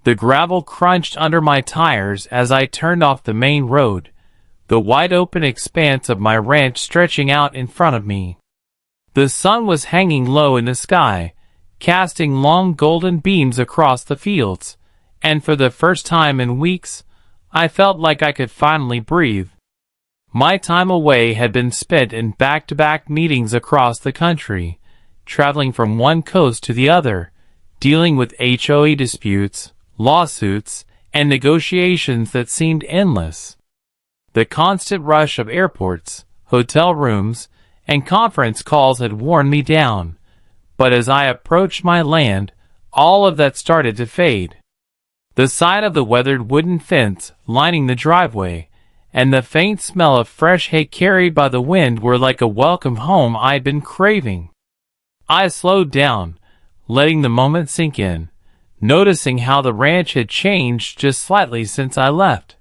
The gravel crunched under my tires as I turned off the main road, the wide-open expanse of my ranch stretching out in front of me. The sun was hanging low in the sky, casting long golden beams across the fields, and for the first time in weeks, I felt like I could finally breathe. My time away had been spent in back-to-back meetings across the country, traveling from one coast to the other, dealing with HOA disputes, lawsuits, and negotiations that seemed endless. The constant rush of airports, hotel rooms, and conference calls had worn me down, but as I approached my land, all of that started to fade. The sight of the weathered wooden fence lining the driveway, and the faint smell of fresh hay carried by the wind were like a welcome home I'd been craving. I slowed down, letting the moment sink in, noticing how the ranch had changed just slightly since I left.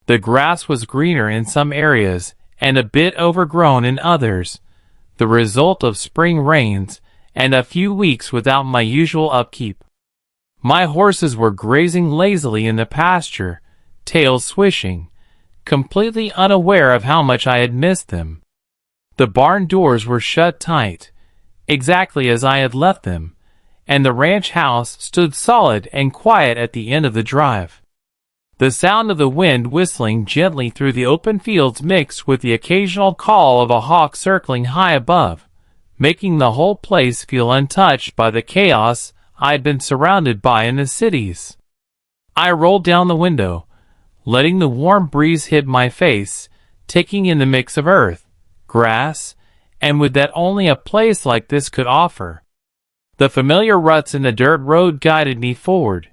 The grass was greener in some areas and a bit overgrown in others, the result of spring rains and a few weeks without my usual upkeep. My horses were grazing lazily in the pasture, tails swishing, completely unaware of how much I had missed them. The barn doors were shut tight, exactly as I had left them, and the ranch house stood solid and quiet at the end of the drive. The sound of the wind whistling gently through the open fields mixed with the occasional call of a hawk circling high above, making the whole place feel untouched by the chaos I'd been surrounded by in the cities. I rolled down the window, letting the warm breeze hit my face, taking in the mix of earth, grass, and wood that only a place like this could offer. The familiar ruts in the dirt road guided me forward,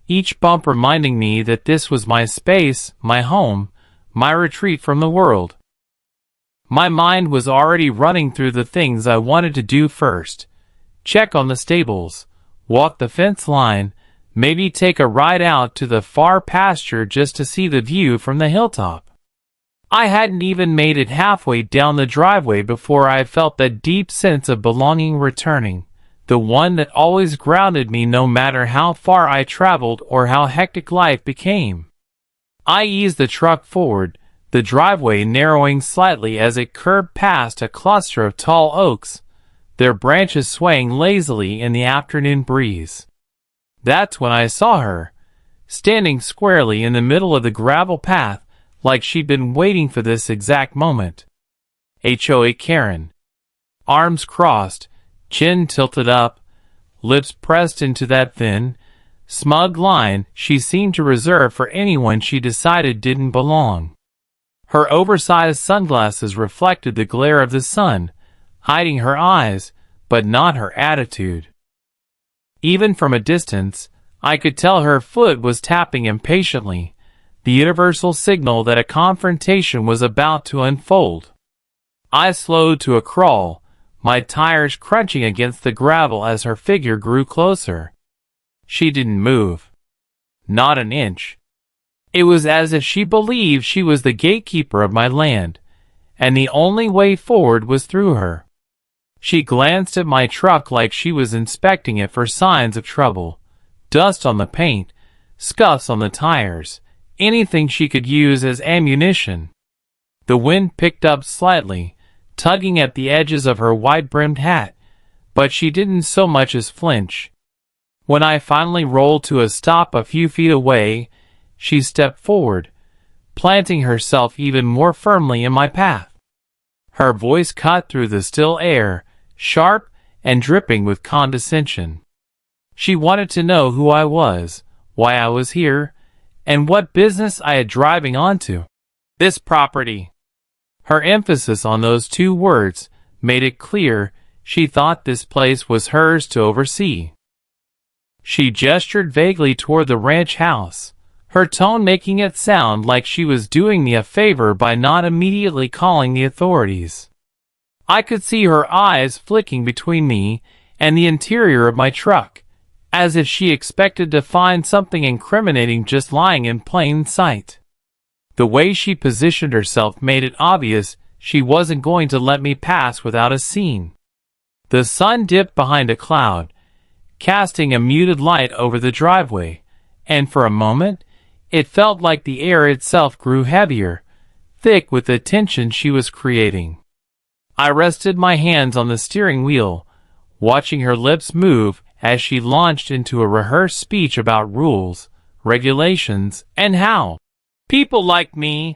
each bump reminding me that this was my space, my home, my retreat from the world. My mind was already running through the things I wanted to do first. Check on the stables, walk the fence line, maybe take a ride out to the far pasture just to see the view from the hilltop. I hadn't even made it halfway down the driveway before I felt that deep sense of belonging returning, the one that always grounded me no matter how far I traveled or how hectic life became. I eased the truck forward, the driveway narrowing slightly as it curved past a cluster of tall oaks, their branches swaying lazily in the afternoon breeze. That's when I saw her, standing squarely in the middle of the gravel path, like she'd been waiting for this exact moment. HOA Karen. Arms crossed, chin tilted up, lips pressed into that thin, smug line she seemed to reserve for anyone she decided didn't belong. Her oversized sunglasses reflected the glare of the sun, hiding her eyes, but not her attitude. Even from a distance, I could tell her foot was tapping impatiently, the universal signal that a confrontation was about to unfold. I slowed to a crawl, my tires crunching against the gravel as her figure grew closer. She didn't move. Not an inch. It was as if she believed she was the gatekeeper of my land, and the only way forward was through her. She glanced at my truck like she was inspecting it for signs of trouble. Dust on the paint, scuffs on the tires, anything she could use as ammunition. The wind picked up slightly, tugging at the edges of her wide-brimmed hat, but she didn't so much as flinch. When I finally rolled to a stop a few feet away, she stepped forward, planting herself even more firmly in my path. Her voice cut through the still air, sharp and dripping with condescension. She wanted to know who I was, why I was here, and what business I had driving onto this property. Her emphasis on those two words made it clear she thought this place was hers to oversee. She gestured vaguely toward the ranch house, her tone making it sound like she was doing me a favor by not immediately calling the authorities. I could see her eyes flicking between me and the interior of my truck, as if she expected to find something incriminating just lying in plain sight. The way she positioned herself made it obvious she wasn't going to let me pass without a scene. The sun dipped behind a cloud, casting a muted light over the driveway, and for a moment, it felt like the air itself grew heavier, thick with the tension she was creating. I rested my hands on the steering wheel, watching her lips move as she launched into a rehearsed speech about rules, regulations, and how people like me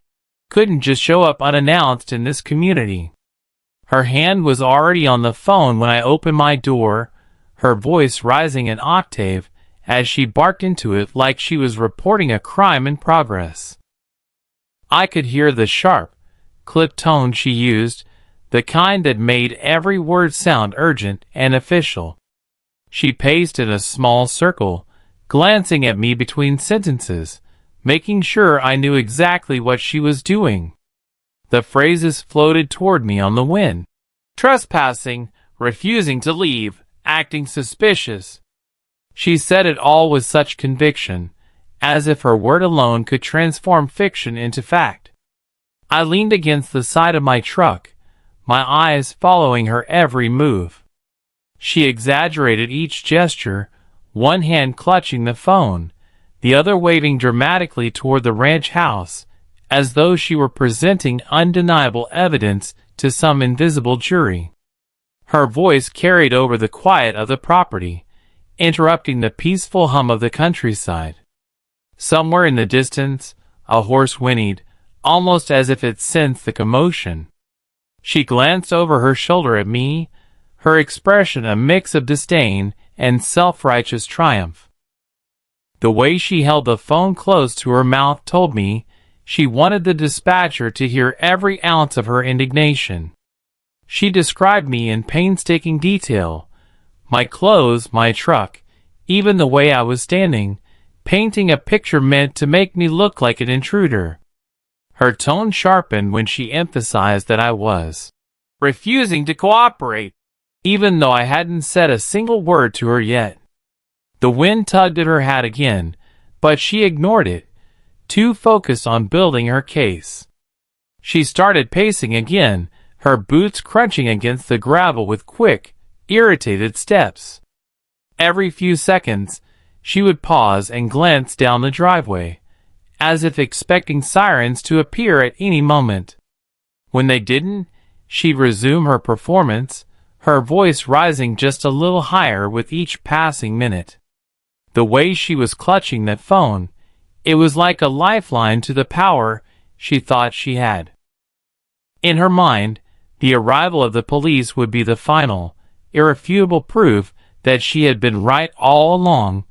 couldn't just show up unannounced in this community. Her hand was already on the phone when I opened my door, her voice rising an octave as she barked into it like she was reporting a crime in progress. I could hear the sharp, clipped tone she used, the kind that made every word sound urgent and official. She paced in a small circle, glancing at me between sentences, making sure I knew exactly what she was doing. The phrases floated toward me on the wind. Trespassing, refusing to leave, acting suspicious. She said it all with such conviction, as if her word alone could transform fiction into fact. I leaned against the side of my truck, my eyes following her every move. She exaggerated each gesture, one hand clutching the phone, the other waving dramatically toward the ranch house, as though she were presenting undeniable evidence to some invisible jury. Her voice carried over the quiet of the property, interrupting the peaceful hum of the countryside. Somewhere in the distance, a horse whinnied, almost as if it sensed the commotion. She glanced over her shoulder at me, her expression a mix of disdain and self-righteous triumph. The way she held the phone close to her mouth told me she wanted the dispatcher to hear every ounce of her indignation. She described me in painstaking detail, my clothes, my truck, even the way I was standing, painting a picture meant to make me look like an intruder. Her tone sharpened when she emphasized that I was refusing to cooperate, even though I hadn't said a single word to her yet. The wind tugged at her hat again, but she ignored it, too focused on building her case. She started pacing again, her boots crunching against the gravel with quick, irritated steps. Every few seconds, she would pause and glance down the driveway, as if expecting sirens to appear at any moment. When they didn't, she'd resume her performance, her voice rising just a little higher with each passing minute. The way she was clutching that phone, it was like a lifeline to the power she thought she had. In her mind, the arrival of the police would be the final, irrefutable proof that she had been right all along,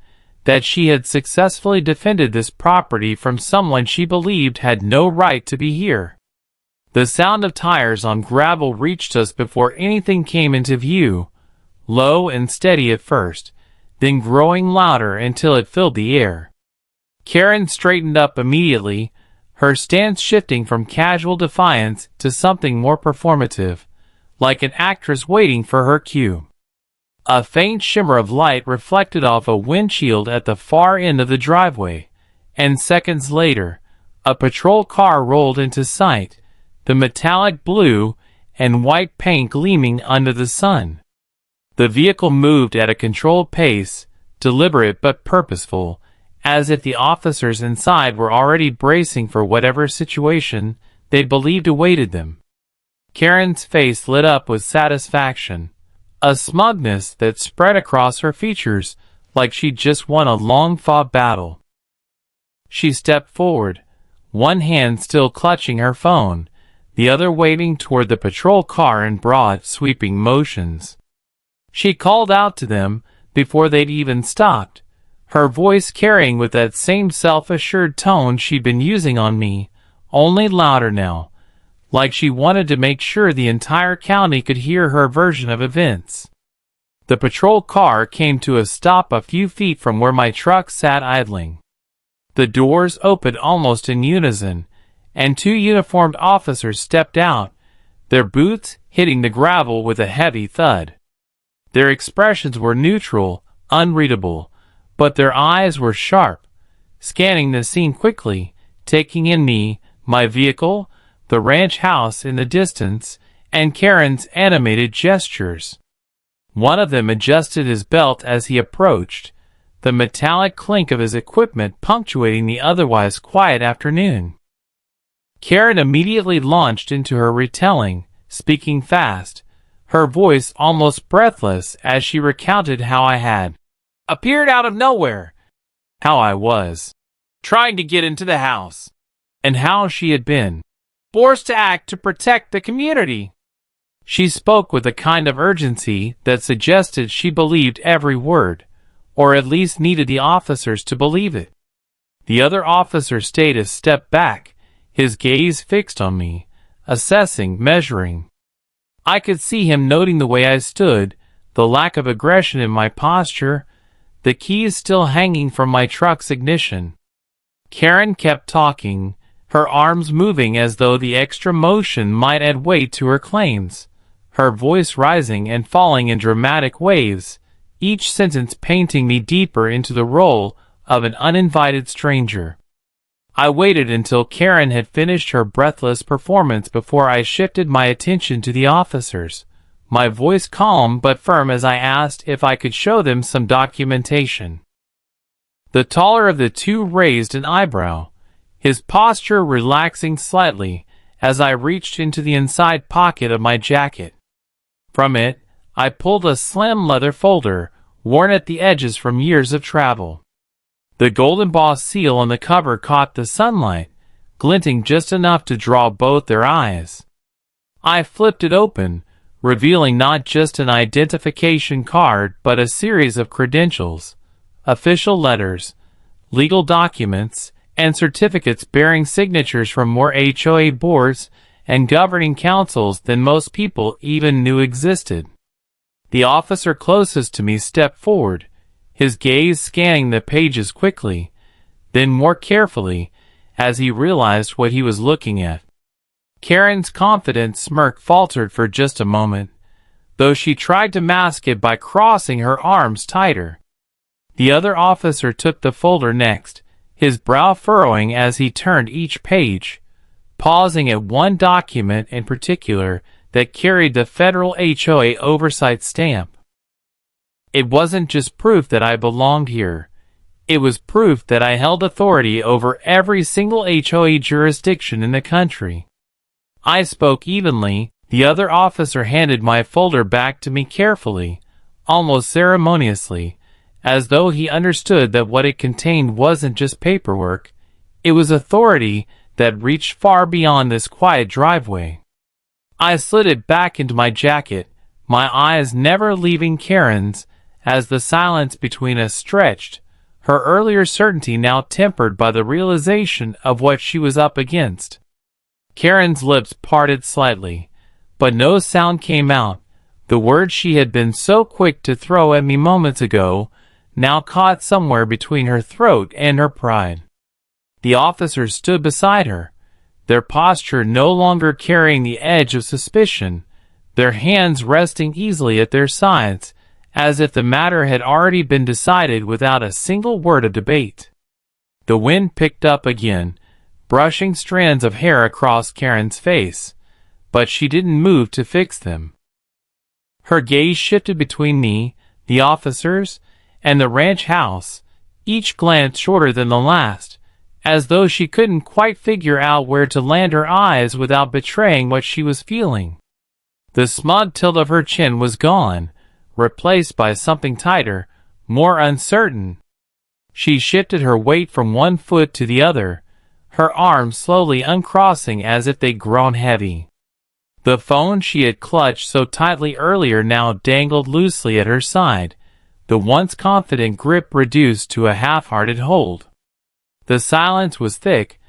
that she had successfully defended this property from someone she believed had no right to be here. The sound of tires on gravel reached us before anything came into view, low and steady at first, then growing louder until it filled the air. Karen straightened up immediately, her stance shifting from casual defiance to something more performative, like an actress waiting for her cue. A faint shimmer of light reflected off a windshield at the far end of the driveway, and seconds later, a patrol car rolled into sight, the metallic blue and white paint gleaming under the sun. The vehicle moved at a controlled pace, deliberate but purposeful, as if the officers inside were already bracing for whatever situation they believed awaited them. Karen's face lit up with satisfaction, a smugness that spread across her features like she'd just won a long-fought battle. She stepped forward, one hand still clutching her phone, the other waving toward the patrol car in broad, sweeping motions. She called out to them before they'd even stopped, her voice carrying with that same self-assured tone she'd been using on me, only louder now, like she wanted to make sure the entire county could hear her version of events. The patrol car came to a stop a few feet from where my truck sat idling. The doors opened almost in unison, and two uniformed officers stepped out, their boots hitting the gravel with a heavy thud. Their expressions were neutral, unreadable, but their eyes were sharp, scanning the scene quickly, taking in me, my vehicle, the ranch house in the distance, and Karen's animated gestures. One of them adjusted his belt as he approached, the metallic clink of his equipment punctuating the otherwise quiet afternoon. Karen immediately launched into her retelling, speaking fast, her voice almost breathless as she recounted how I had appeared out of nowhere, how I was trying to get into the house, and how she had been forced to act to protect the community. She spoke with a kind of urgency that suggested she believed every word, or at least needed the officers to believe it. The other officer stayed a step back, his gaze fixed on me, assessing, measuring. I could see him noting the way I stood, the lack of aggression in my posture, the keys still hanging from my truck's ignition. Karen kept talking, her arms moving as though the extra motion might add weight to her claims, her voice rising and falling in dramatic waves, each sentence painting me deeper into the role of an uninvited stranger. I waited until Karen had finished her breathless performance before I shifted my attention to the officers, my voice calm but firm as I asked if I could show them some documentation. The taller of the two raised an eyebrow, his posture relaxing slightly as I reached into the inside pocket of my jacket. From it, I pulled a slim leather folder, worn at the edges from years of travel. The gold embossed seal on the cover caught the sunlight, glinting just enough to draw both their eyes. I flipped it open, revealing not just an identification card but a series of credentials, official letters, legal documents, and certificates bearing signatures from more HOA boards and governing councils than most people even knew existed. The officer closest to me stepped forward, his gaze scanning the pages quickly, then more carefully, as he realized what he was looking at. Karen's confident smirk faltered for just a moment, though she tried to mask it by crossing her arms tighter. The other officer took the folder next, his brow furrowing as he turned each page, pausing at one document in particular that carried the federal HOA oversight stamp. It wasn't just proof that I belonged here. It was proof that I held authority over every single HOA jurisdiction in the country. I spoke evenly. The other officer handed my folder back to me carefully, almost ceremoniously, as though he understood that what it contained wasn't just paperwork, it was authority that reached far beyond this quiet driveway. I slid it back into my jacket, my eyes never leaving Karen's, as the silence between us stretched, her earlier certainty now tempered by the realization of what she was up against. Karen's lips parted slightly, but no sound came out. The words she had been so quick to throw at me moments ago now caught somewhere between her throat and her pride. The officers stood beside her, their posture no longer carrying the edge of suspicion, their hands resting easily at their sides, as if the matter had already been decided without a single word of debate. The wind picked up again, brushing strands of hair across Karen's face, but she didn't move to fix them. Her gaze shifted between me, the officers, and the ranch house, each glance shorter than the last, as though she couldn't quite figure out where to land her eyes without betraying what she was feeling. The smug tilt of her chin was gone, replaced by something tighter, more uncertain. She shifted her weight from one foot to the other, her arms slowly uncrossing as if they'd grown heavy. The phone she had clutched so tightly earlier now dangled loosely at her side, the once confident grip reduced to a half-hearted hold. The silence was thick,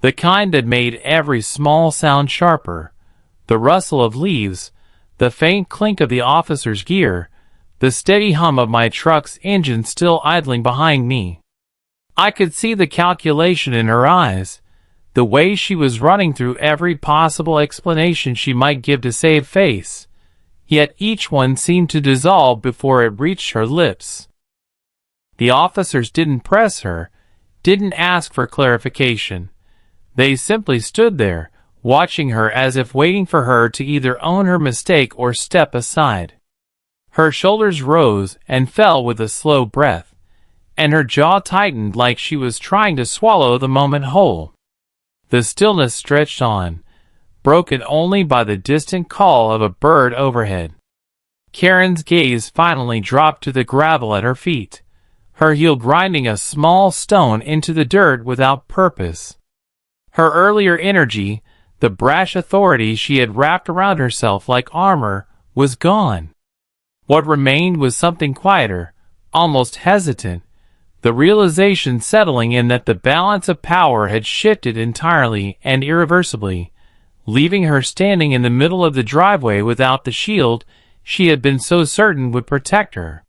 the kind that made every small sound sharper, the rustle of leaves, the faint clink of the officer's gear, the steady hum of my truck's engine still idling behind me. I could see the calculation in her eyes, the way she was running through every possible explanation she might give to save face, yet each one seemed to dissolve before it reached her lips. The officers didn't press her, didn't ask for clarification. They simply stood there, watching her as if waiting for her to either own her mistake or step aside. Her shoulders rose and fell with a slow breath, and her jaw tightened like she was trying to swallow the moment whole. The stillness stretched on, broken only by the distant call of a bird overhead. Karen's gaze finally dropped to the gravel at her feet, her heel grinding a small stone into the dirt without purpose. Her earlier energy, the brash authority she had wrapped around herself like armor, was gone. What remained was something quieter, almost hesitant, the realization settling in that the balance of power had shifted entirely and irreversibly, leaving her standing in the middle of the driveway without the shield she had been so certain would protect her.